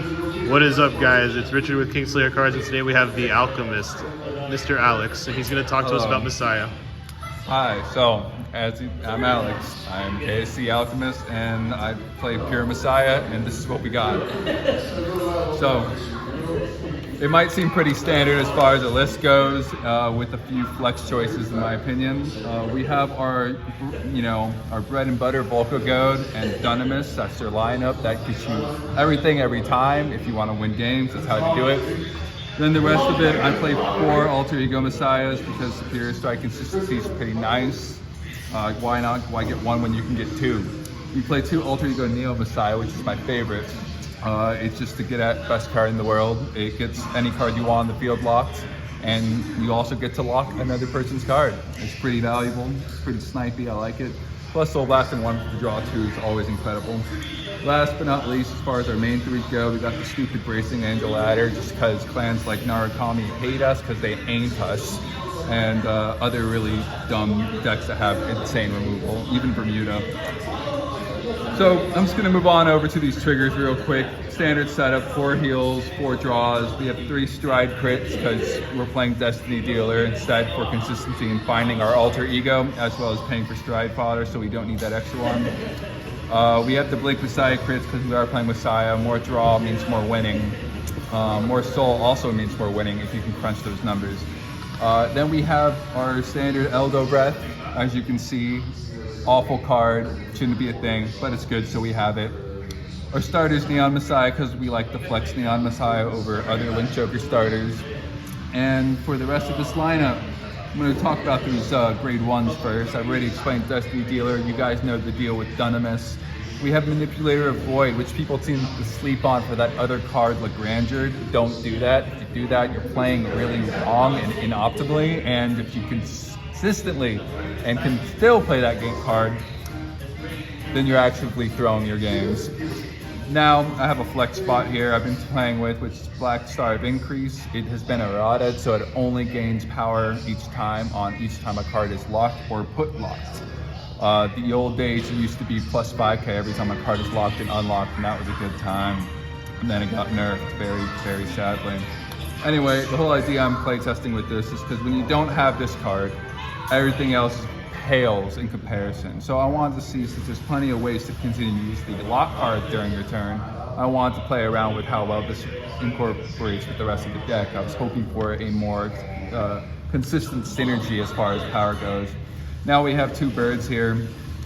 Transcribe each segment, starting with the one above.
What is up, guys? It's Richard with KingslayerCards, and today we have the Alchemist, Mr. Alex, and he's going to talk to us about Messiah. Hi, so I'm Alex. I'm KSC Alchemist, and I play Pure Messiah, and this is what we got. So, it might seem pretty standard as far as the list goes, with a few flex choices in my opinion. We have our bread and butter Volca Goad and Dunamis. That's their lineup. That gives you everything every time. If you want to win games, that's how to do it. Then the rest of it, I play 4 Alter Ego Messiahs because Superior Strike consistency is pretty nice. Why not? Why get 1 when you can get 2? We play 2 Alter Ego Neo Messiah, which is my favorite. It's just to get at best card in the world. It gets any card you want on the field locked, and you also get to lock another person's card. It's pretty valuable, it's pretty snipey, I like it. Plus Soul Blasting 1 for the draw 2 is always incredible. Last but not least, as far as our main 3 go, we got the stupid Bracing Angel Ladder, just because clans like Narukami hate us because they ain't us, and other really dumb decks that have insane removal, even Bermuda. So I'm just gonna move on over to these triggers real quick. Standard setup, 4 heals, 4 draws. We have 3 stride crits because we're playing Destiny Dealer instead for consistency and finding our alter ego, as well as paying for stride fodder, so we don't need that extra one. We have the Blink Messiah crits because we are playing Messiah. More draw means more winning. More soul also means more winning if you can crunch those numbers. Then we have our standard Eldo Breath, as you can see. Awful card, shouldn't be a thing, but it's good, so we have it. Our starters, Neon Messiah, because we like to flex Neon Messiah over other Link Joker starters. And for the rest of this lineup, I'm going to talk about these grade 1s first. I've already explained Destiny Dealer. You guys know the deal with Dunamis. We have Manipulator of Void, which people seem to sleep on for that other card, Legrandeur. Don't do that. If you do that, you're playing really wrong and inoptimally, and if you can consistently and can still play that game card, then you're actively throwing your games. Now I have a flex spot here I've been playing with, which is Black Star of Increase. It has been errated, so it only gains power each time a card is locked or put locked. The old days it used to be plus 5k every time a card is locked and unlocked, and that was a good time. And then it got nerfed very, very sadly. Anyway, the whole idea I'm playtesting with this is because when you don't have this card, everything else pales in comparison. So I wanted to see, since there's plenty of ways to continue to use the lock card during your turn, I wanted to play around with how well this incorporates with the rest of the deck. I was hoping for a more consistent synergy as far as power goes. Now we have 2 birds here.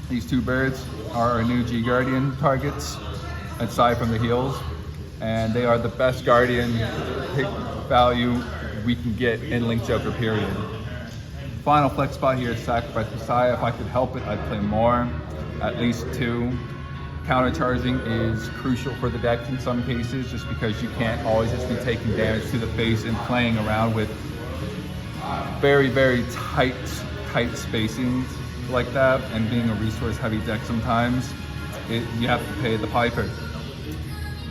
These 2 birds are our new G Guardian targets, aside from the heals, and they are the best Guardian pick value we can get in Link Joker, period. Final flex spot here is Sacrifice Messiah. If I could help it, I'd play more, at least 2. Countercharging is crucial for the deck in some cases, just because you can't always just be taking damage to the face and playing around with very, very tight spacing like that, and being a resource heavy deck sometimes, you have to pay the piper.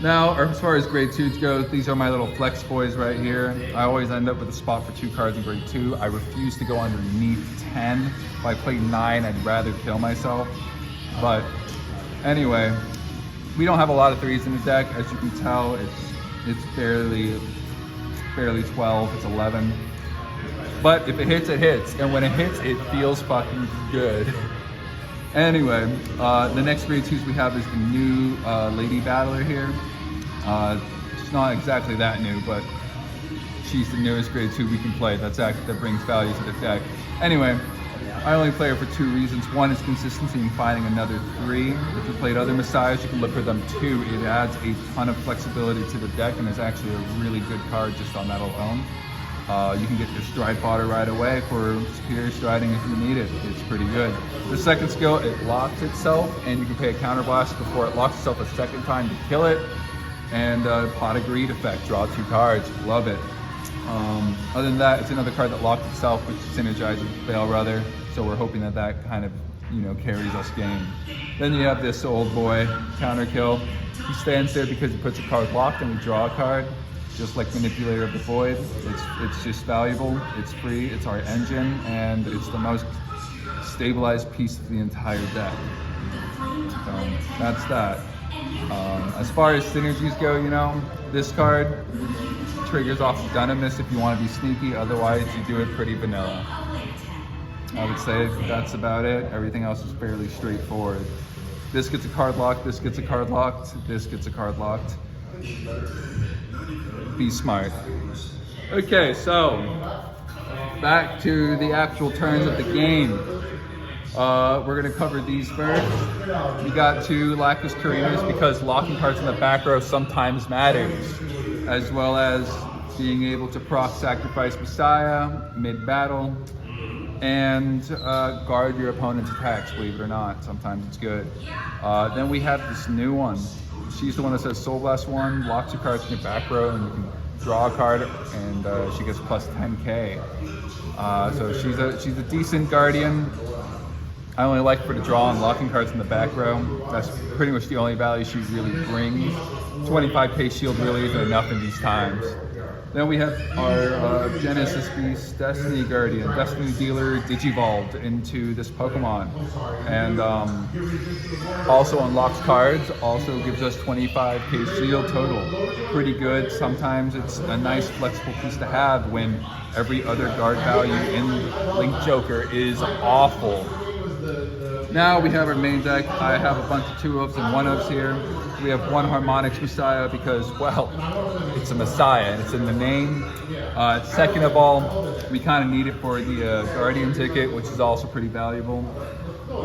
Now, as far as grade 2s go, these are my little flex boys right here. I always end up with a spot for 2 cards in grade 2. I refuse to go underneath 10. If I play 9, I'd rather kill myself. But anyway, we don't have a lot of 3s in the deck. As you can tell, it's barely 12, it's 11. But if it hits, it hits. And when it hits, it feels fucking good. Anyway, the next grade 2s we have is the new Lady Battler here. She's not exactly that new, but she's the newest grade 2 we can play that brings value to the deck. Anyway, I only play her for 2 reasons. One is consistency in finding another 3. If you played other Messiahs, you can look for them too. It adds a ton of flexibility to the deck, and is actually a really good card just on that alone. You can get your stride fodder right away for superior striding if you need it. It's pretty good. The second skill, it locks itself, and you can pay a counter blast before it locks itself a second time to kill it. And Pot of Greed effect, draw 2 cards, love it. Other than that, it's another card that locks itself, which synergizes with Balebrother. So we're hoping that that kind of, carries us game. Then you have this old boy, counter kill. He stands there because he puts a card locked and we draw a card. Just like Manipulator of the Void, it's just valuable, it's free, it's our engine, and it's the most stabilized piece of the entire deck. So that's that. As far as synergies go, This card triggers off Dunamis if you want to be sneaky, otherwise you do it pretty vanilla. I would say that's about it. Everything else is fairly straightforward. This gets a card locked, this gets a card locked, this gets a card locked. Be smart. Okay, so back to the actual turns of the game. We're gonna cover these first. We got 2 Lacus Carinas because locking cards in the back row sometimes matters, as well as being able to proc sacrifice Messiah mid-battle and guard your opponent's attacks, believe it or not. Sometimes it's good. Then we have this new one. She's the one that says Soul Blast 1, locks your cards in your back row, and you can draw a card, and she gets plus 10k. So she's a decent guardian. I only like her to draw and locking cards in the back row. That's pretty much the only value she really brings. 25k shield really isn't enough in these times. Then we have our Genesis Beast, Destiny Guardian, Destiny Dealer Digivolved into this Pokemon. And also unlocks cards, also gives us 25k shield total. Pretty good. Sometimes it's a nice flexible piece to have when every other guard value in Link Joker is awful. Now we have our main deck. I have a bunch of 2-ofs and 1-ofs here. We have 1 Harmonix Messiah because, well, it's a Messiah and it's in the name. Second of all, we kind of need it for the Guardian ticket, which is also pretty valuable.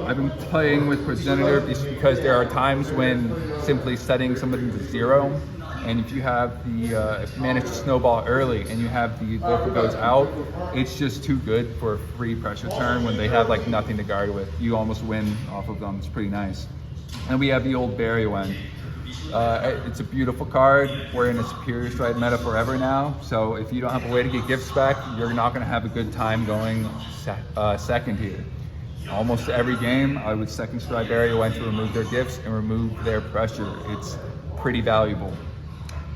I've been playing with Progenitor because there are times when simply setting somebody to 0, and if you have the, if you manage to snowball early and you have the Volca goes out, it's just too good for a free pressure turn when they have like nothing to guard with. You almost win off of them. It's pretty nice. And we have the old Berrywen. It's a beautiful card. We're in a Superior Stride meta forever now, so if you don't have a way to get gifts back, you're not going to have a good time going second here. Almost every game, I would second stride Berrywen to remove their gifts and remove their pressure. It's pretty valuable.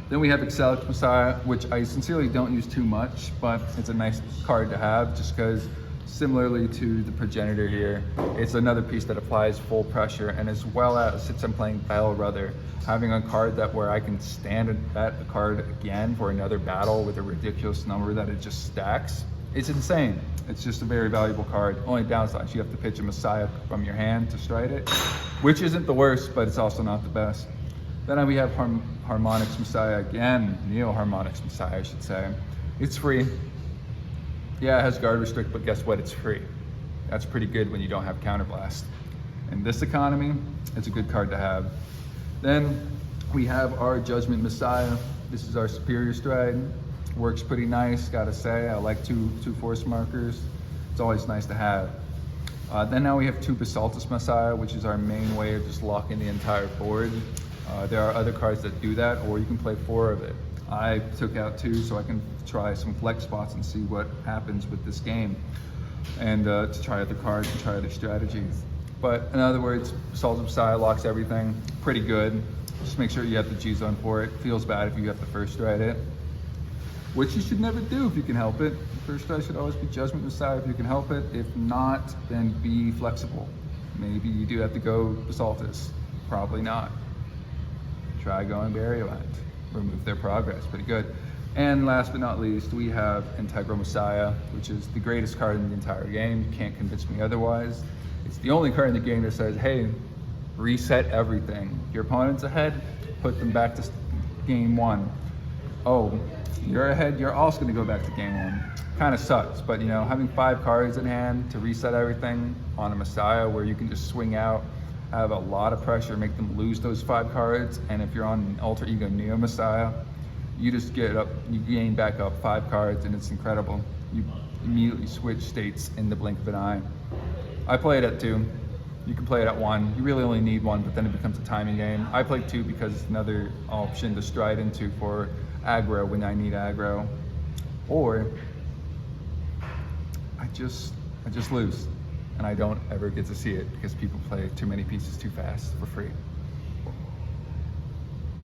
Then we have Excelix Messiah, which I sincerely don't use too much, but it's a nice card to have just because, similarly to the Progenitor here, it's another piece that applies full pressure, and as well as, since I'm playing Battle Brother, having a card that where I can stand and bet the card again for another battle with a ridiculous number that it just stacks. It's insane. It's just a very valuable card. Only downside, you have to pitch a Messiah from your hand to stride it, which isn't the worst, but it's also not the best. Then we have Harmonix Messiah again, Neo Harmonix Messiah, I should say. It's free. Yeah, it has guard restrict, but guess what? It's free. That's pretty good when you don't have Counterblast. In this economy, it's a good card to have. Then we have our Judgment Messiah. This is our Superior Stride. Works pretty nice, gotta say. I like two force markers. It's always nice to have. Then now we have 2 Basaltus Messiah, which is our main way of just locking the entire board. There are other cards that do that, or you can play 4 of it. I took out 2 so I can try some flex spots and see what happens with this game, and to try other cards and try other strategies. But in other words, Basaltus Messiah locks everything pretty good. Just make sure you have the G-Zone for it. Feels bad if you have to first stride it, which you should never do if you can help it. First stride should always be Judgment Messiah if you can help it. If not, then be flexible. Maybe you do have to go Basaltus. Probably not. Try going Berrywen. Remove their progress. Pretty good. And last but not least, we have Integral Messiah, which is the greatest card in the entire game. You can't convince me otherwise. It's the only card in the game that says, hey, reset everything. Your opponent's ahead, put them back to game 1. Oh, you're ahead, you're also going to go back to game 1. Kind of sucks, but you know, having 5 cards in hand to reset everything on a Messiah where you can just swing out, have a lot of pressure, make them lose those 5 cards, and if you're on an Alter Ego Neo Messiah, you just get up, you gain back up 5 cards, and it's incredible. You immediately switch states in the blink of an eye. I play it at 2. You can play it at 1. You really only need 1, but then it becomes a timing game. I play 2 because it's another option to stride into for aggro when I need aggro, or I just lose, and I don't ever get to see it because people play too many pieces too fast for free.